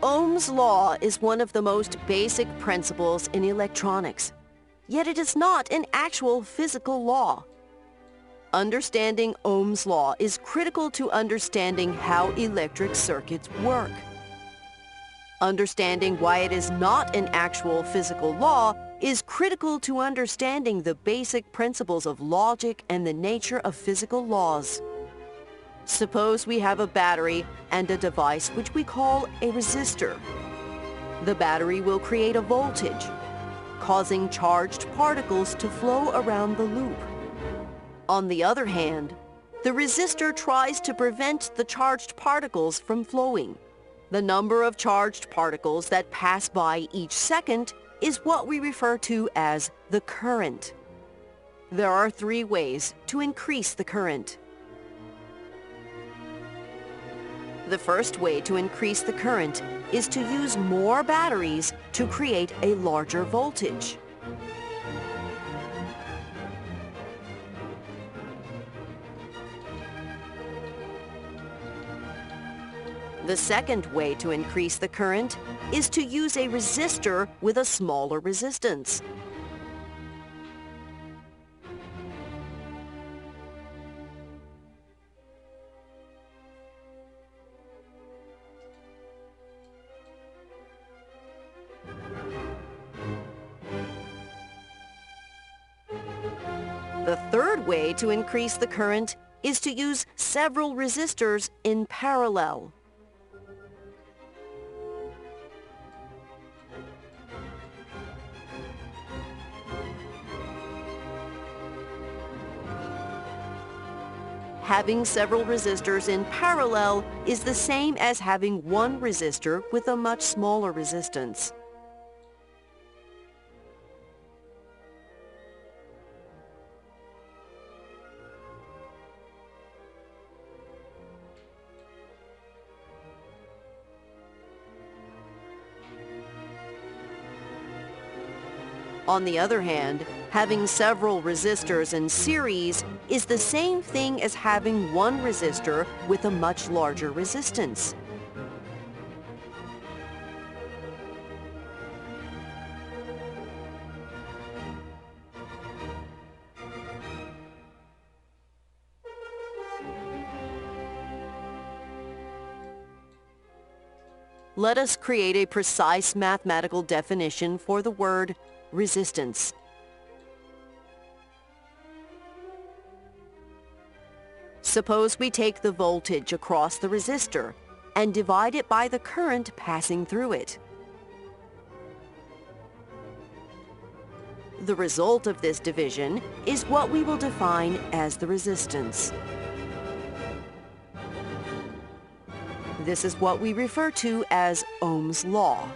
Ohm's law is one of the most basic principles in electronics, yet it is not an actual physical law. Understanding Ohm's law is critical to understanding how electric circuits work. Understanding why it is not an actual physical law is critical to understanding the basic principles of logic and the nature of physical laws. Suppose we have a battery and a device which we call a resistor. The battery will create a voltage, causing charged particles to flow around the loop. On the other hand, the resistor tries to prevent the charged particles from flowing. The number of charged particles that pass by each second is what we refer to as the current. There are 3 ways to increase the current. The first way to increase the current is to use more batteries to create a larger voltage. The second way to increase the current is to use a resistor with a smaller resistance. The third way to increase the current is to use several resistors in parallel. Having several resistors in parallel is the same as having one resistor with a much smaller resistance. On the other hand, having several resistors in series is the same thing as having one resistor with a much larger resistance. Let us create a precise mathematical definition for the word resistance. Suppose we take the voltage across the resistor and divide it by the current passing through it. The result of this division is what we will define as the resistance. This is what we refer to as Ohm's law.